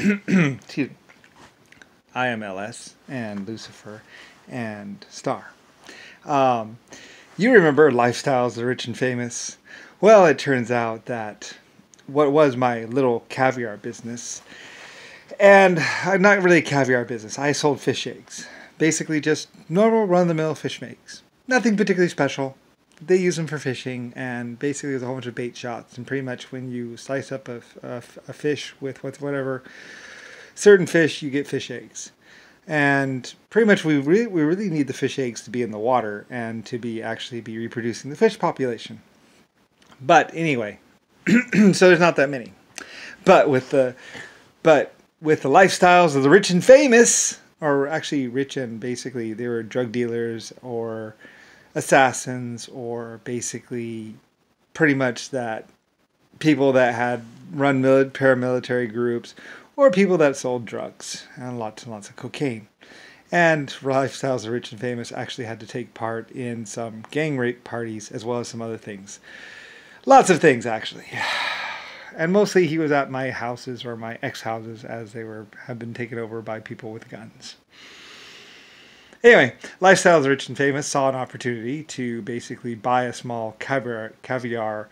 Excuse me. I am LS and Lucifer and Star. Um, you remember Lifestyles of the Rich and Famous? Well, it turns out that what was my little caviar business, and not really a caviar business, I sold fish eggs. Basically just normal run-of-the-mill fish eggs. Nothing particularly special. They use them for fishing, and basically there's a whole bunch of bait shots, and pretty much when you slice up a fish with whatever certain fish, you get fish eggs. And pretty much we really need the fish eggs to be in the water and to be actually be reproducing the fish population. But anyway, so there's not that many. But with the lifestyles of the rich and famous, or actually rich and basically they were drug dealers or assassins, or basically pretty much that people that had run paramilitary groups, or people that sold drugs and lots of cocaine. And Lifestyles of Rich and Famous actually had to take part in some gang rape parties as well as some other things. Lots of things, actually. And mostly he was at my houses, or my ex-houses, as they have been taken over by people with guns. Anyway, Lifestyles of Rich and Famous saw an opportunity to basically buy a small caviar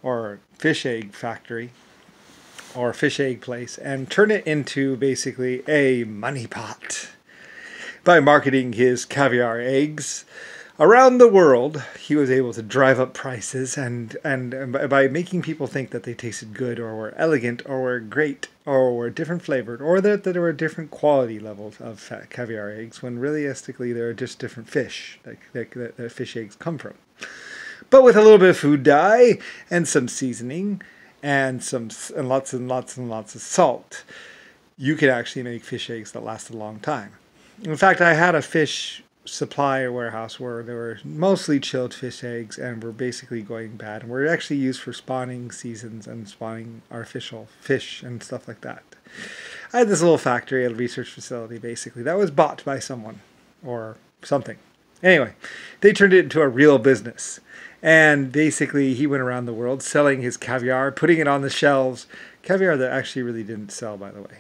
or fish egg factory or fish egg place and turn it into basically a money pot. By marketing his caviar eggs around the world, he was able to drive up prices, and by making people think that they tasted good or were elegant or were great or were different flavored, or that there were different quality levels of caviar eggs, when realistically there are just different fish that fish eggs come from. But with a little bit of food dye and some seasoning and lots of salt, you could actually make fish eggs that last a long time. In fact, I had a fish supply warehouse where there were mostly chilled fish eggs and were basically going bad, and were actually used for spawning seasons and spawning artificial fish and stuff like that. I had this little factory, a research facility basically, that was bought by someone or something. Anyway, they turned it into a real business. And basically he went around the world selling his caviar, putting it on the shelves. Caviar that actually really didn't sell, by the way.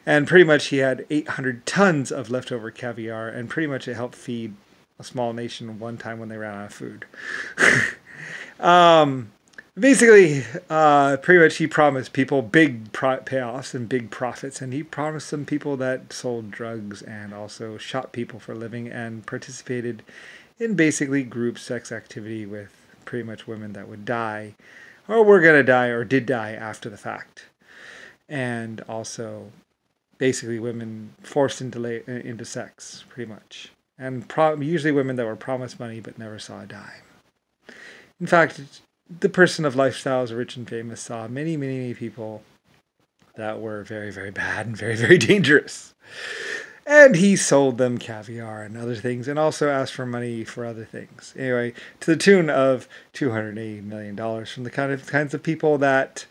And pretty much he had 800 tons of leftover caviar, and pretty much it helped feed a small nation one time when they ran out of food. Basically, pretty much he promised people big payoffs and big profits, and he promised some people that sold drugs and also shot people for a living and participated in basically group sex activity with pretty much women that would die, or were going to die, or did die after the fact. And also basically women forced into sex, pretty much. And usually women that were promised money but never saw a dime. In fact, the person of Lifestyles, Rich and Famous, saw many people that were very, very bad and very, very dangerous. And he sold them caviar and other things, and also asked for money for other things. Anyway, to the tune of $280 million from the kinds of people that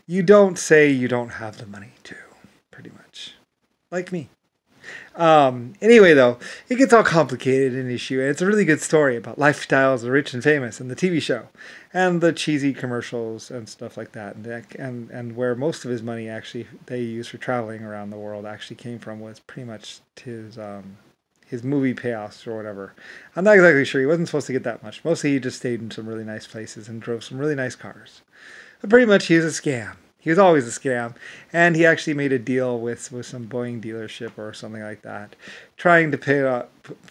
you don't say you don't have the money to, pretty much. Like me. Anyway, though, it gets all complicated in issue, and it's a really good story about Lifestyles of the Rich and Famous and the TV show, and the cheesy commercials and stuff like that, and where most of his money actually they used for traveling around the world actually came from was pretty much his movie payoffs or whatever. I'm not exactly sure. He wasn't supposed to get that much. Mostly he just stayed in some really nice places and drove some really nice cars. But pretty much he was a scam. He was always a scam, and he actually made a deal with some Boeing dealership or something like that, trying to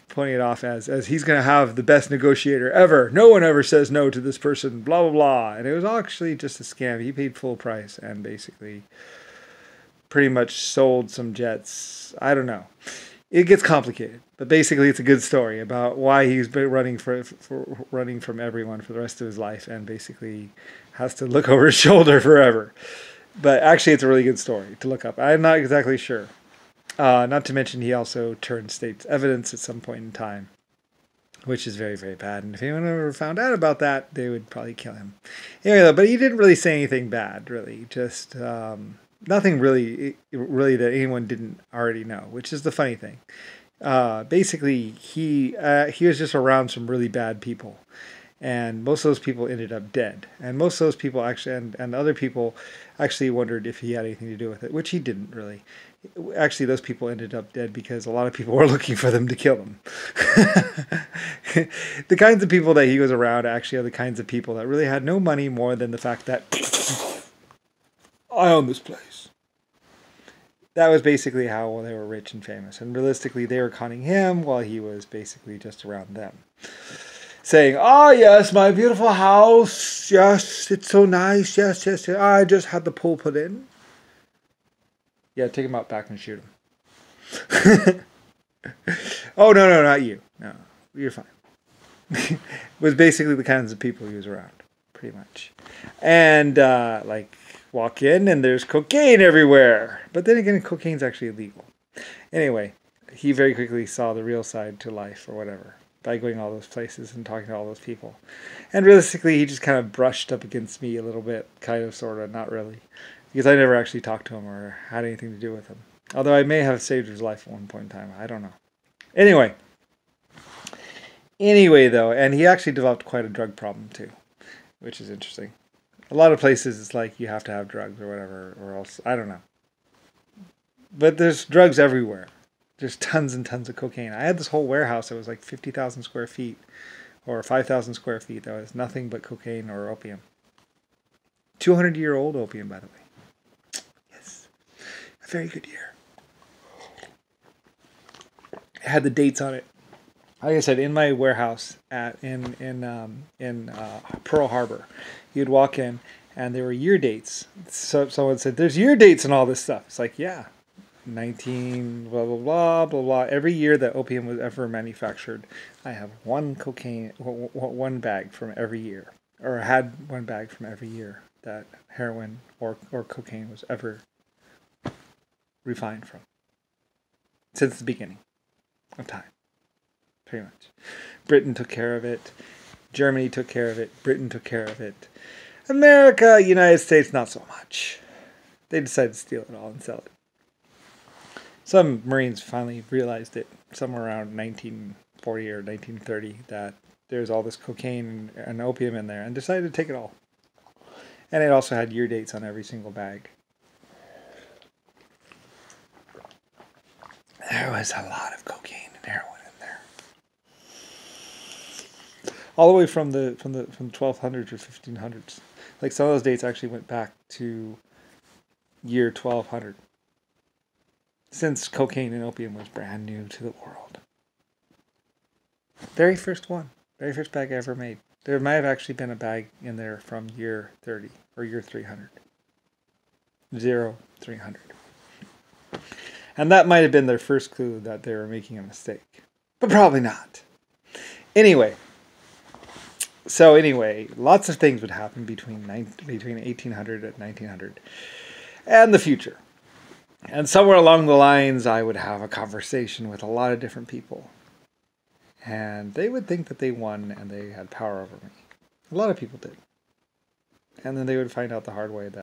pointing it off as he's going to have the best negotiator ever. No one ever says no to this person, blah, blah, blah. And it was actually just a scam. He paid full price and basically pretty much sold some jets. I don't know. It gets complicated, but basically it's a good story about why he's been running running from everyone for the rest of his life, and basically has to look over his shoulder forever. But actually, it's a really good story to look up. I'm not exactly sure. Not to mention, he also turned state's evidence at some point in time, which is very, very bad. And if anyone ever found out about that, they would probably kill him. Anyway, though, but he didn't really say anything bad, really. Just nothing really that anyone didn't already know, which is the funny thing. Basically, he was just around some really bad people. And most of those people ended up dead. And most of those people actually, and other people actually wondered if he had anything to do with it, which he didn't really. Actually, those people ended up dead because a lot of people were looking for them to kill them. The kinds of people that he was around actually are the kinds of people that really had no money more than the fact that I own this place. That was basically how they were rich and famous. And realistically, they were conning him while he was basically just around them. Saying, "Oh, yes, my beautiful house. Yes, it's so nice. Yes, yes, yes. I just had the pool put in." Yeah, take him out back and shoot him. Oh, no, not you. No, you're fine. Was basically the kinds of people he was around, pretty much. And, like, walk in and there's cocaine everywhere. But then again, cocaine's actually illegal. Anyway, he very quickly saw the real side to life or whatever by going all those places and talking to all those people. And realistically, he just kind of brushed up against me a little bit, kind of, sort of, not really. Because I never actually talked to him or had anything to do with him. Although I may have saved his life at one point in time. I don't know. Anyway, though, and he actually developed quite a drug problem too, which is interesting. A lot of places it's like you have to have drugs or whatever, or else, I don't know. But there's drugs everywhere. There's tons and tons of cocaine. I had this whole warehouse that was like 50,000 square feet or 5,000 square feet that was nothing but cocaine or opium. 200-year-old opium, by the way. Yes. A very good year. It had the dates on it. Like I said, in my warehouse in Pearl Harbor, you'd walk in and there were year dates. So someone said, "There's year dates and all this stuff." It's like, yeah. 19 blah blah blah blah blah. Every year that opium was ever manufactured, I have one bag from every year, or had one bag from every year that heroin or cocaine was ever refined from, since the beginning of time, pretty much. Britain took care of it, Germany took care of it, Britain took care of it, America, United States, not so much. They decided to steal it all and sell it. Some Marines finally realized it somewhere around 1940 or 1930 that there's all this cocaine and opium in there and decided to take it all. And it also had year dates on every single bag. There was a lot of cocaine and heroin in there. All the way from the 1200s or 1500s. Like some of those dates actually went back to year 1200. Since cocaine and opium was brand new to the world. Very first one. Very first bag I ever made. There might have actually been a bag in there from year 30 or year 300. 0300. And that might have been their first clue that they were making a mistake. But probably not. Anyway, lots of things would happen between 1800 and 1900 and the future. And somewhere along the lines, I would have a conversation with a lot of different people. And they would think that they won and they had power over me. A lot of people did. And then they would find out the hard way that